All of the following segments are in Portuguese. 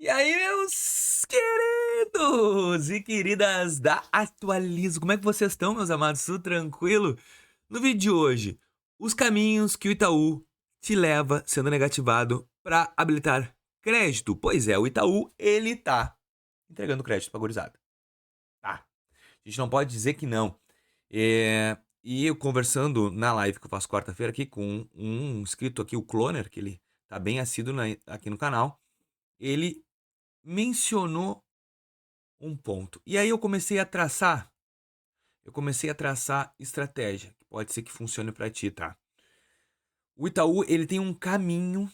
E aí, meus queridos e queridas da Atualizo, como é que vocês estão, meus amados? Tudo tranquilo? No vídeo de hoje, os caminhos que o Itaú te leva sendo negativado para habilitar crédito. Pois é, o Itaú, ele tá entregando crédito pra gurizada. Tá. A gente não pode dizer que não. E eu conversando na live que eu faço quarta-feira aqui com um inscrito aqui, o Cloner, que ele tá bem assíduo aqui no canal, ele mencionou um ponto. E aí eu comecei a traçar estratégia, que pode ser que funcione para ti, tá? O Itaú, ele tem um caminho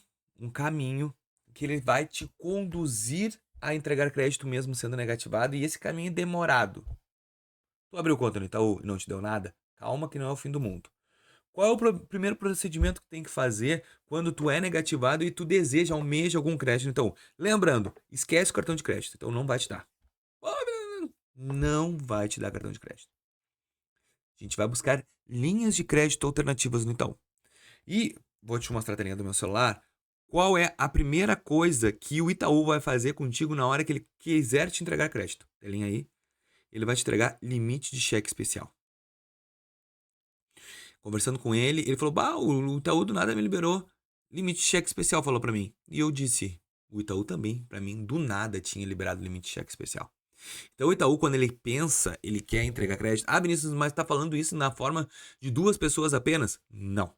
que ele vai te conduzir a entregar crédito mesmo sendo negativado, e esse caminho é demorado. Tu abriu conta no Itaú e não te deu nada? Calma que não é o fim do mundo. Qual é o primeiro procedimento que tem que fazer quando tu é negativado e tu deseja, almeja algum crédito? Então, lembrando, esquece o cartão de crédito, então não vai te dar. Não vai te dar cartão de crédito. A gente vai buscar linhas de crédito alternativas no Itaú. E vou te mostrar a telinha do meu celular. Qual é a primeira coisa que o Itaú vai fazer contigo na hora que ele quiser te entregar crédito? Telinha aí. Ele vai te entregar limite de cheque especial. Conversando com ele, ele falou: "Bah, o Itaú do nada me liberou limite de cheque especial", falou pra mim. E eu disse: "O Itaú também, pra mim, do nada tinha liberado limite de cheque especial". Então o Itaú, quando ele pensa, ele quer entregar crédito. Ah, Vinícius, mas tá falando isso na forma de duas pessoas apenas? Não.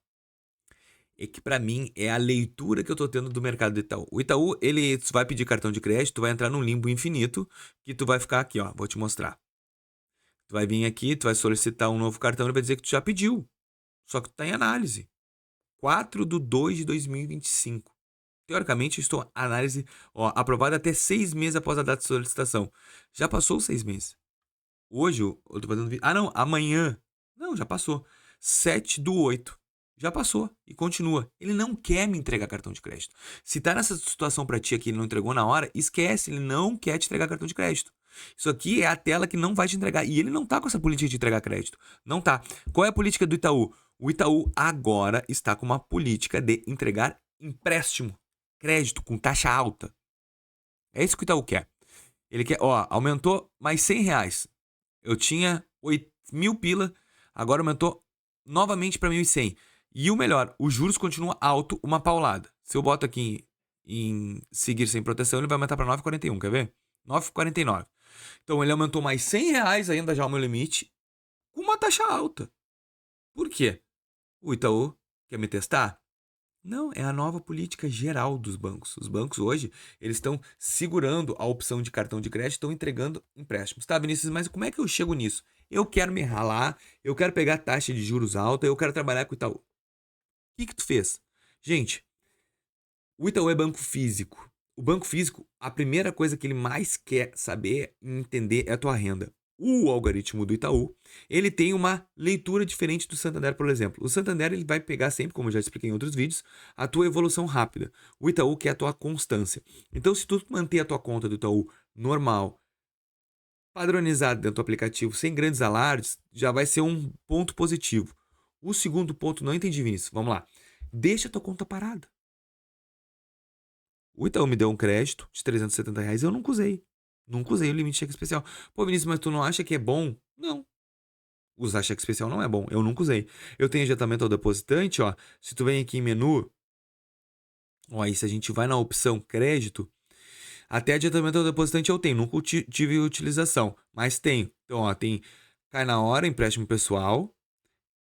É que pra mim é a leitura que eu tô tendo do mercado do Itaú. O Itaú, ele vai pedir cartão de crédito, tu vai entrar num limbo infinito, que tu vai ficar aqui, ó, vou te mostrar. Tu vai vir aqui, tu vai solicitar um novo cartão, ele vai dizer que tu já pediu. Só que tu tá em análise. 4/2 de 2025. Teoricamente, estou análise, ó, aprovada até 6 meses após a data de solicitação. Já passou os 6 meses. Hoje eu tô fazendo vídeo. Ah, não, amanhã. Não, já passou. 7/8. Já passou e continua. Ele não quer me entregar cartão de crédito. Se tá nessa situação pra ti aqui, ele não entregou na hora, esquece, ele não quer te entregar cartão de crédito. Isso aqui é a tela que não vai te entregar. E ele não tá com essa política de entregar crédito. Não tá. Qual é a política do Itaú? O Itaú agora está com uma política de entregar empréstimo, crédito com taxa alta. É isso que o Itaú quer. Ele quer, ó, aumentou mais R$ 100. Eu tinha 8.000 pila, agora aumentou novamente para 1.100. E o melhor, os juros continuam alto, uma paulada. Se eu boto aqui em seguir sem proteção, ele vai aumentar para 9,41, quer ver? 9,49. Então ele aumentou mais R$ 100 ainda já o meu limite, com uma taxa alta. Por quê? O Itaú quer me testar? Não, é a nova política geral dos bancos. Os bancos hoje, eles estão segurando a opção de cartão de crédito, estão entregando empréstimos. Tá, Vinícius, mas como é que eu chego nisso? Eu quero me ralar, eu quero pegar taxa de juros alta, eu quero trabalhar com o Itaú. O que tu fez? Gente, o Itaú é banco físico. O banco físico, a primeira coisa que ele mais quer saber e entender é a tua renda. O algoritmo do Itaú, ele tem uma leitura diferente do Santander, por exemplo. O Santander ele vai pegar sempre, como eu já expliquei em outros vídeos, a tua evolução rápida. O Itaú quer a tua constância. Então, se tu manter a tua conta do Itaú normal, padronizada dentro do aplicativo, sem grandes alardes, já vai ser um ponto positivo. O segundo ponto, não entendi, Vinícius. Vamos lá. Deixa a tua conta parada. O Itaú me deu um crédito de R$ 370 e eu nunca usei. Nunca usei o limite de cheque especial. Pô, Vinícius, mas tu não acha que é bom? Não. Usar cheque especial não é bom. Eu nunca usei. Eu tenho adiantamento ao depositante, ó. Se tu vem aqui em menu, ó, aí se a gente vai na opção crédito, até adiantamento ao depositante eu tenho. Nunca tive utilização, mas tenho. Então, ó, tem cai na hora, empréstimo pessoal,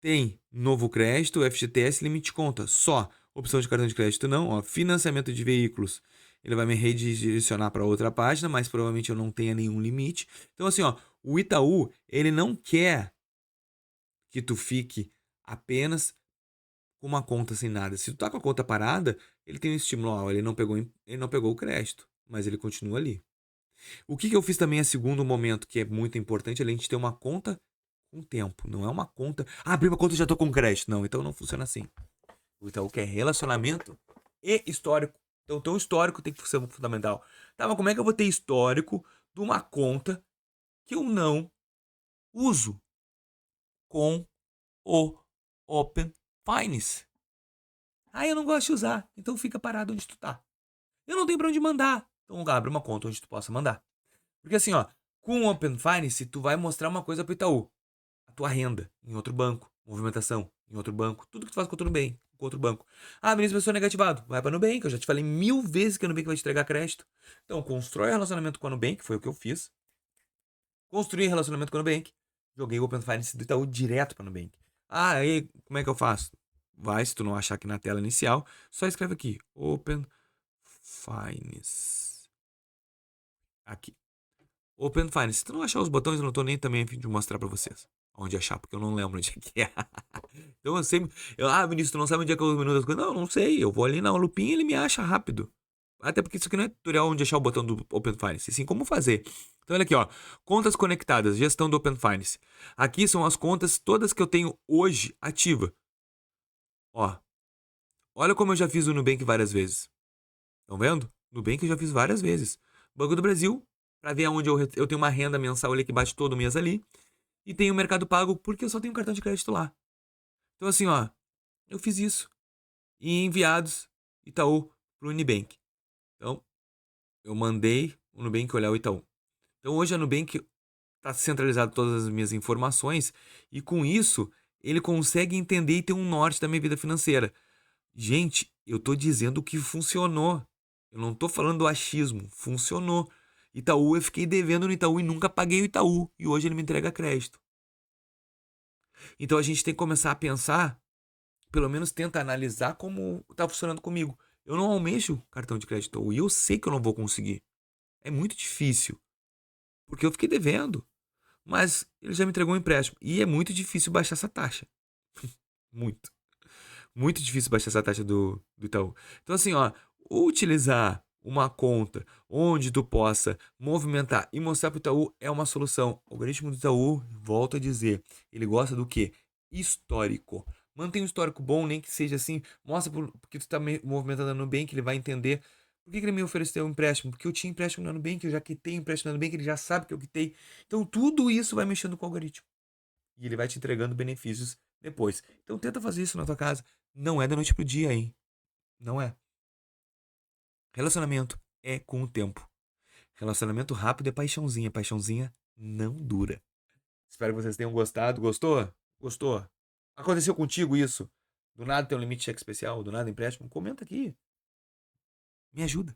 tem novo crédito, FGTS, limite de conta. Só. Opção de cartão de crédito não, ó. Financiamento de veículos. Ele vai me redirecionar para outra página, mas provavelmente eu não tenha nenhum limite. Então, assim, ó, o Itaú, ele não quer que tu fique apenas com uma conta sem nada. Se tu tá com a conta parada, ele tem um estímulo, ó, ele não pegou o crédito, mas ele continua ali. O que eu fiz também a segundo momento, que é muito importante, além de ter uma conta com tempo. Não é uma conta, abri uma conta e já tô com crédito. Não, então não funciona assim. O Itaú quer relacionamento e histórico. Então, teu histórico tem que ser fundamental. Tá, mas como é que eu vou ter histórico de uma conta que eu não uso com o Open Finance? Ah, eu não gosto de usar, então fica parado onde tu tá. Eu não tenho pra onde mandar. Então abre uma conta onde tu possa mandar. Porque assim, ó, com o Open Finance, tu vai mostrar uma coisa pro Itaú. A tua renda em outro banco, movimentação em outro banco, tudo que tu faz com o Nubank, com outro banco. Ah, Vinícius, pessoa negativado, vai pra Nubank, eu já te falei 1000 vezes que a Nubank vai te entregar crédito. Então, constrói relacionamento com a Nubank, foi o que eu fiz. Construí relacionamento com a Nubank, joguei o Open Finance do Itaú direto pra Nubank. Ah, aí, como é que eu faço? Vai, se tu não achar aqui na tela inicial, só escreve aqui, Open Finance. Aqui. Open Finance. Se tu não achar os botões, eu não tô nem também a fim de mostrar pra vocês onde achar, porque eu não lembro onde é que é. Então eu sempre. Vinícius, tu não sabe onde é que eu menu das coisas? Não, não sei. Eu vou ali na lupinha e ele me acha rápido. Até porque isso aqui não é tutorial onde achar o botão do Open Finance, e sim como fazer. Então olha aqui, ó. Contas conectadas, gestão do Open Finance. Aqui são as contas todas que eu tenho hoje ativa. Ó. Olha como eu já fiz o Nubank várias vezes. Estão vendo? Nubank eu já fiz várias vezes. Banco do Brasil, para ver onde eu tenho uma renda mensal ali que bate todo mês ali. E tenho o Mercado Pago porque eu só tenho cartão de crédito lá. Então assim, ó, eu fiz isso. E enviados Itaú pro Unibank. Então, eu mandei o Nubank olhar o Itaú. Então hoje a Nubank está centralizado todas as minhas informações e com isso ele consegue entender e ter um norte da minha vida financeira. Gente, eu tô dizendo que funcionou. Eu não tô falando do achismo. Funcionou. Itaú, eu fiquei devendo no Itaú e nunca paguei o Itaú. E hoje ele me entrega crédito. Então a gente tem que começar a pensar, pelo menos tenta analisar como tá funcionando comigo. Eu não almejo cartão de crédito Itaú e eu sei que eu não vou conseguir. É muito difícil. Porque eu fiquei devendo. Mas ele já me entregou um empréstimo. E é muito difícil baixar essa taxa. Muito. Muito difícil baixar essa taxa do Itaú. Então, assim, ó, utilizar uma conta onde tu possa movimentar e mostrar para o Itaú é uma solução. O algoritmo do Itaú, volto a dizer, ele gosta do quê? Histórico. Mantém um histórico bom, nem que seja assim, mostra porque tu está movimentando no Nubank, ele vai entender. Por que ele me ofereceu um empréstimo? Porque eu tinha empréstimo no Nubank, eu já quitei empréstimo no Nubank, ele já sabe que eu quitei. Então, tudo isso vai mexendo com o algoritmo. E ele vai te entregando benefícios depois. Então, tenta fazer isso na tua casa. Não é da noite pro dia, hein? Não é. Relacionamento é com o tempo. Relacionamento rápido é paixãozinha. Paixãozinha não dura. Espero que vocês tenham gostado. Gostou? Gostou? Aconteceu contigo isso? Do nada tem um limite cheque especial? Do nada empréstimo? Comenta aqui. Me ajuda,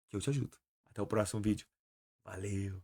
que eu te ajudo. Até o próximo vídeo. Valeu!